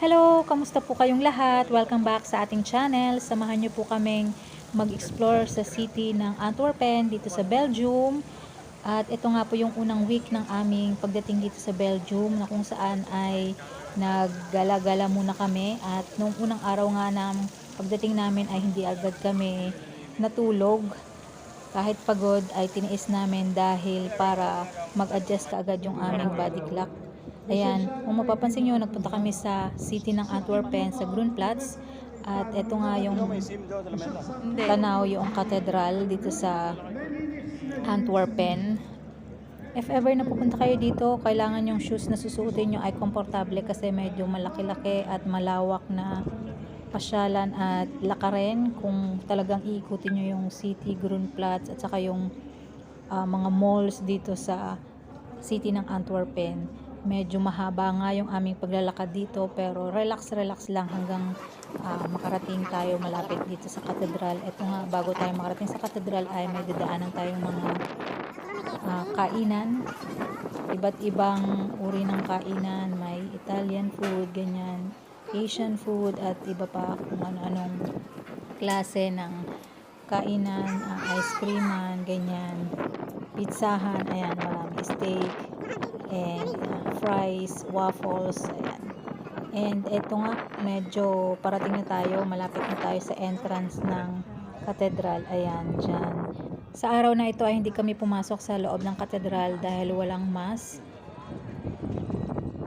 Hello, kamusta po kayong lahat? Welcome back sa ating channel. Samahan niyo po kaming mag-explore sa city ng Antwerpen dito sa Belgium. At ito nga po yung unang week ng aming pagdating dito sa Belgium na kung saan ay naggala-gala muna kami. At nung unang araw nga ng pagdating namin ay hindi agad kami natulog. Kahit pagod ay tiniis namin dahil para mag-adjust kaagad yung aming body clock. Ayan, kung mapapansin nyo, nagpunta kami sa city ng Antwerpen sa Groenplatz. At ito nga yung tanaw, yung katedral dito sa Antwerpen. If ever na pupunta kayo dito, kailangan yung shoes na susuotin nyo ay komportable kasi medyo malaki-laki at malawak na pasyalan at lakarin kung talagang iikutin nyo yung city, Groenplatz at saka yung mga malls dito sa city ng Antwerpen. Medyo mahaba nga yung aming paglalakad dito pero relax lang hanggang makarating tayo malapit dito sa katedral. Ito nga, bago tayo makarating sa katedral ay may dadaanan tayong mga kainan. Iba't ibang uri ng kainan, may Italian food, ganyan, Asian food at iba pa kung ano-anong klase ng kainan, ice creaman, ganyan, pizzahan, ayan, marami steak and fries, waffles, ayan. And eto nga, medyo parating na tayo, malapit na tayo sa entrance ng katedral, ayan, dyan. Sa araw na ito ay hindi kami pumasok sa loob ng katedral dahil walang mass.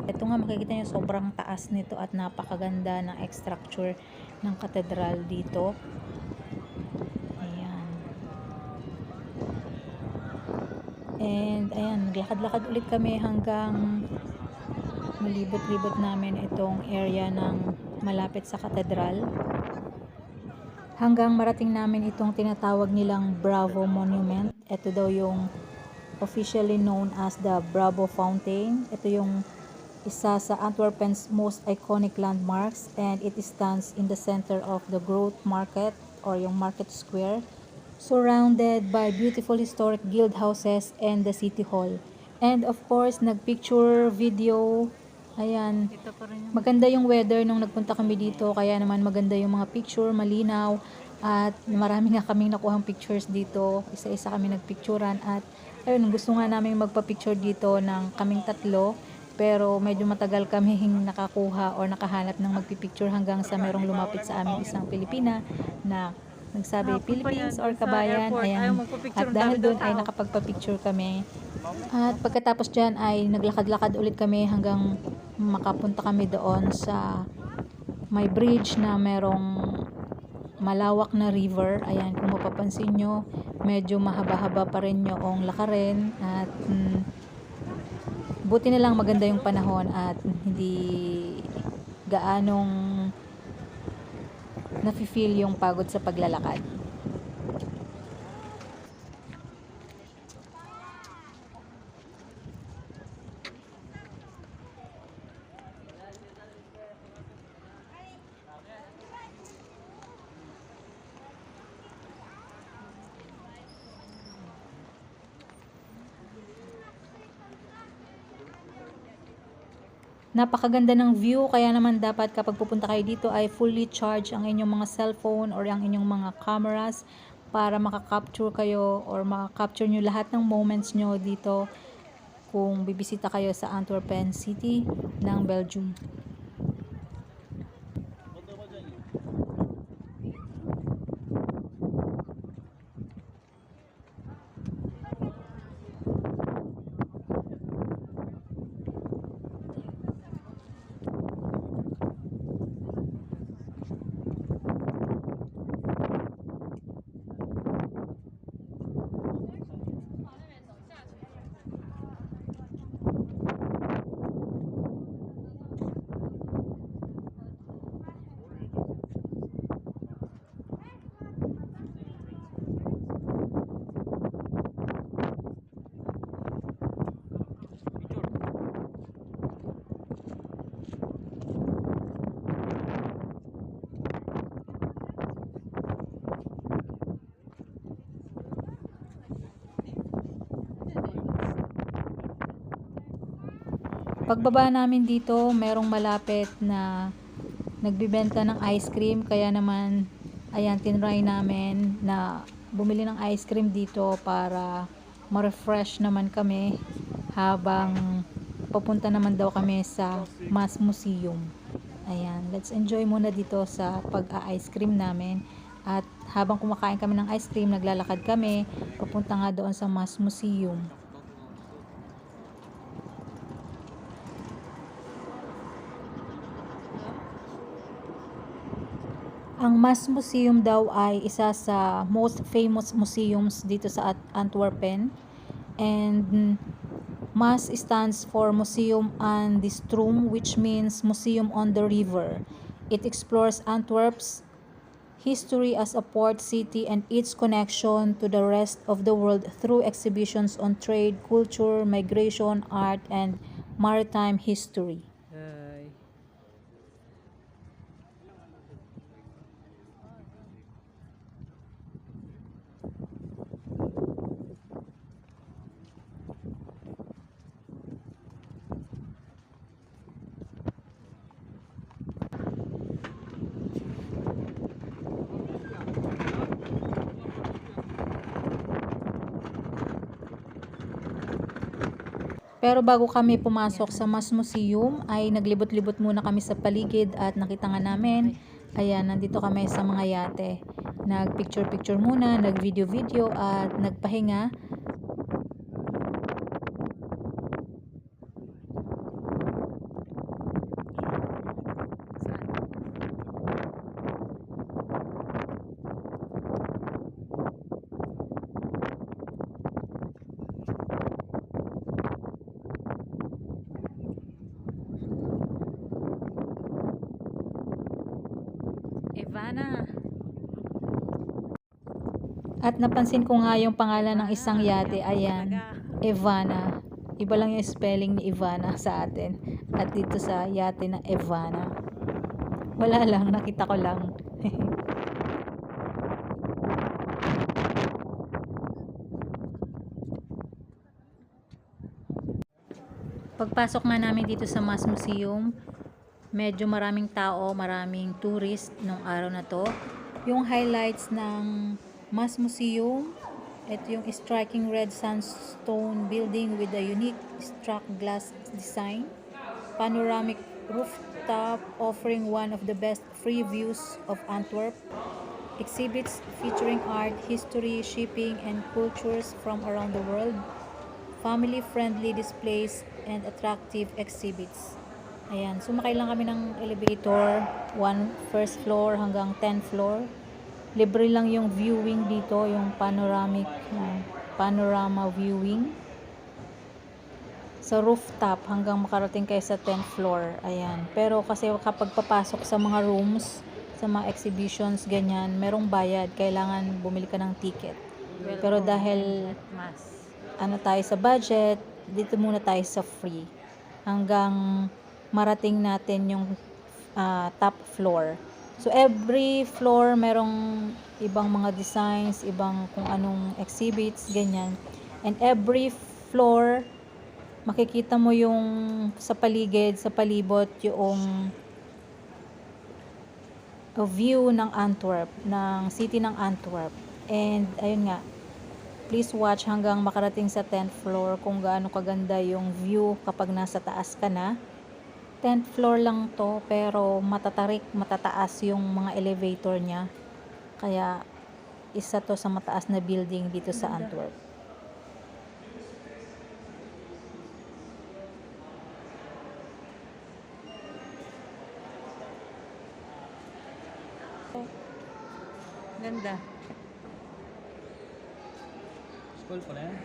Ito nga, makikita nyo sobrang taas nito at napakaganda ng structure ng katedral dito. Ayan. And ayan, naglakad-lakad ulit kami hanggang malibot-libot namin itong area ng malapit sa katedral. Hanggang marating namin itong tinatawag nilang Bravo Monument. Ito daw yung officially known as the Bravo Fountain. Ito yung isa sa Antwerpen's most iconic landmarks and it stands in the center of the Groot Market or yung Market Square, surrounded by beautiful historic guild houses and the city hall. And of course, nagpicture, video, ayan, maganda yung weather nung nagpunta kami dito, kaya naman maganda yung mga picture, malinaw, at marami nga kaming nakuhang pictures dito, isa-isa kami nagpicturan at ayun, gusto nga namin magpa-picture dito ng kaming tatlo, pero medyo matagal kami nakakuha or nakahanap ng magpipicture hanggang sa merong lumapit sa amin isang Pilipina na nagsabi Philippines or Kabayan, ayan, at dahil doon ay nakapagpa-picture kami. At pagkatapos dyan ay naglakad-lakad ulit kami hanggang makapunta kami doon sa may bridge na merong malawak na river. Ayan, kung mapapansin nyo, medyo mahaba-haba pa rin yung lakarin at buti na lang maganda yung panahon at hindi gaanong nafe-feel yung pagod sa paglalakad. Napakaganda ng view, kaya naman dapat kapag pupunta kayo dito ay fully charge ang inyong mga cellphone or ang inyong mga cameras para makakapture kayo or makakapture nyo lahat ng moments nyo dito kung bibisita kayo sa Antwerpen City ng Belgium. Pagbaba namin dito, merong malapit na nagbibenta ng ice cream, kaya naman ayan, tinry namin na bumili ng ice cream dito para ma-refresh naman kami habang papunta naman daw kami sa Mass Museum. Ayan, let's enjoy muna dito sa pag-ice cream namin. At habang kumakain kami ng ice cream, naglalakad kami papunta nga doon sa Mass Museum. Ang Mass Museum daw ay isa sa most famous museums dito sa Antwerpen, and Mass stands for Museum aan de Stroom, which means Museum on the River. It explores Antwerp's history as a port city and its connection to the rest of the world through exhibitions on trade, culture, migration, art, and maritime history. Pero bago kami pumasok sa Mass Museum ay naglibot-libot muna kami sa paligid at nakita nga namin, ayan, nandito kami sa mga yate. Nag-picture-picture muna, nag-video-video at nagpahinga. Ivana. At napansin ko nga yung pangalan ng isang yate, ayan, Ivana. Iba lang yung spelling ni Ivana sa atin. At dito sa yate na Ivana. Wala lang, nakita ko lang. Pagpasok nga namin dito sa Mass Museum, medyo maraming tao, maraming tourist nung araw na to. Yung highlights ng Mass Museum, ito yung striking red sandstone building with a unique struck glass design, panoramic rooftop offering one of the best free views of Antwerp, exhibits featuring art, history, shipping, and cultures from around the world, family-friendly displays, and attractive exhibits. Ayan, sumakay lang kami ng elevator, first floor hanggang 10th floor. Libre lang yung viewing dito, yung panorama viewing. Sa rooftop hanggang makarating kayo sa 10th floor. Ayan. Pero kasi kapag papasok sa mga rooms, sa mga exhibitions, ganyan, merong bayad. Kailangan bumili ka ng ticket. Pero dahil ano tayo sa budget, dito muna tayo sa free. Hanggang marating natin yung top floor. So every floor merong ibang mga designs, ibang kung anong exhibits, ganyan. And every floor makikita mo yung sa paligid, sa palibot, yung view ng Antwerp, ng city ng Antwerp. And ayun nga, please watch hanggang makarating sa 10th floor kung gaano kaganda yung view kapag nasa taas ka na. 10th floor lang to, pero matataas yung mga elevator niya. Kaya isa to sa mataas na building dito sa Antwerp. Ganda. School pala yan.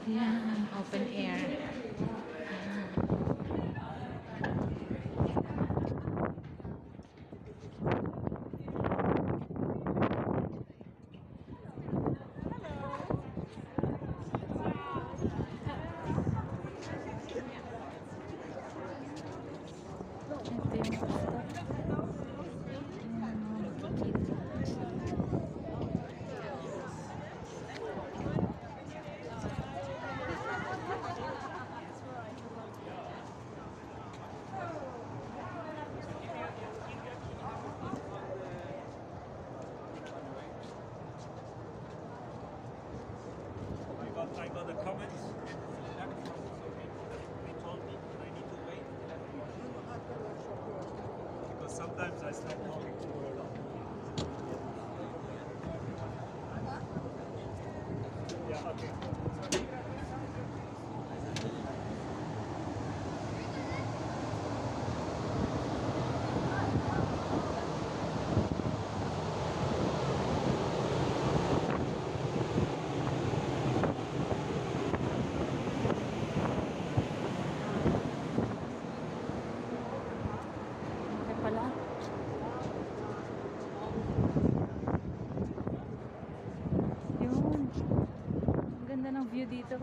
Yan, open air. Okay pala. Yun. Ang ganda ng view dito.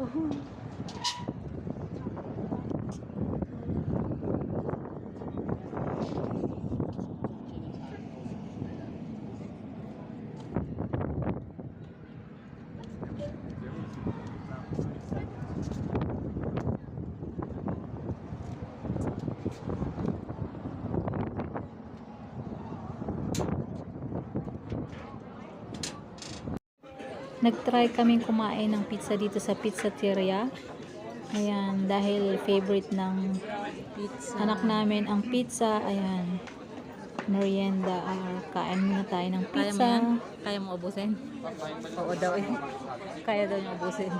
Nag-try kaming kumain ng pizza dito sa Pizzateria. Ayan, dahil favorite ng Pizza. anak namin ang pizza. Ayan, merienda. Kain muna tayo ng Kaya mo pizza. yan? Kaya mo ubusin? Oo daw eh. Kaya daw niya ubusin.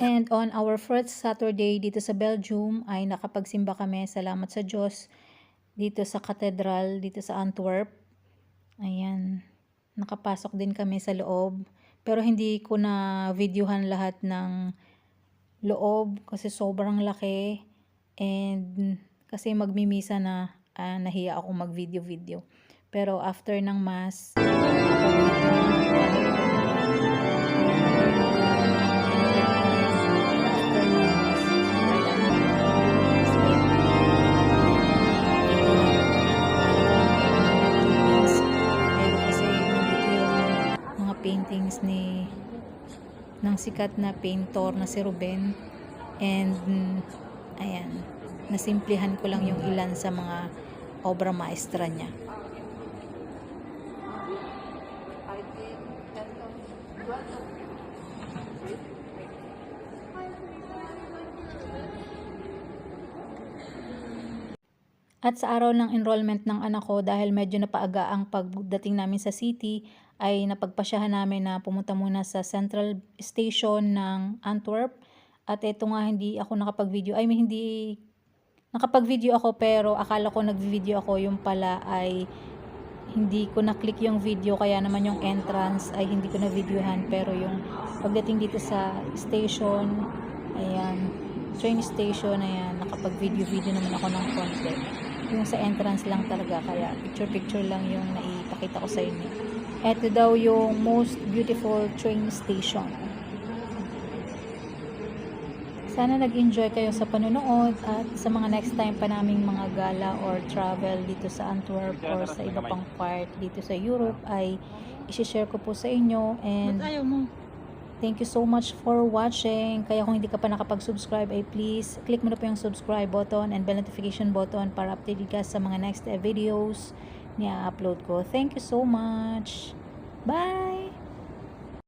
And on our first Saturday dito sa Belgium ay nakapagsimba kami, salamat sa Diyos, dito sa Cathedral, dito sa Antwerp. Ayan, nakapasok din kami sa loob. Pero hindi ko na videohan lahat ng loob kasi sobrang laki. And kasi magmimisa na, nahiya ako mag-video-video. Pero after ng Mass, paintings ng sikat na painter na si Ruben, and ayan, nasimplihan ko lang yung ilan sa mga obra maestra niya. At sa araw ng enrollment ng anak ko, dahil medyo napaaga ang pagdating namin sa city, ay napagpasyahan namin na pumunta muna sa Central Station ng Antwerp. At ito nga, hindi ako nakapag-video. Hindi nakapag-video ako, pero akala ko nag-video ako. Yung pala ay hindi ko na-click yung video, kaya naman yung entrance ay hindi ko na-videohan. Pero yung pagdating dito sa station, ayan, train station, ayan, nakapag-video naman ako ng konti. Yung sa entrance lang talaga, kaya picture lang yung naipakita ko sa inyo. Ito daw yung most beautiful train station. Sana nag-enjoy kayo sa panonood, at sa mga next time pa naming mga gala or travel dito sa Antwerp or sa iba pang part dito sa Europe ay i-share ko po sa inyo. And Ba't ayaw mo? thank you so much for watching. Kaya kung hindi ka pa nakapag-subscribe ay please click mo na po yung subscribe button and bell notification button para updated ka sa mga next videos na upload ko. Thank you so much. Bye!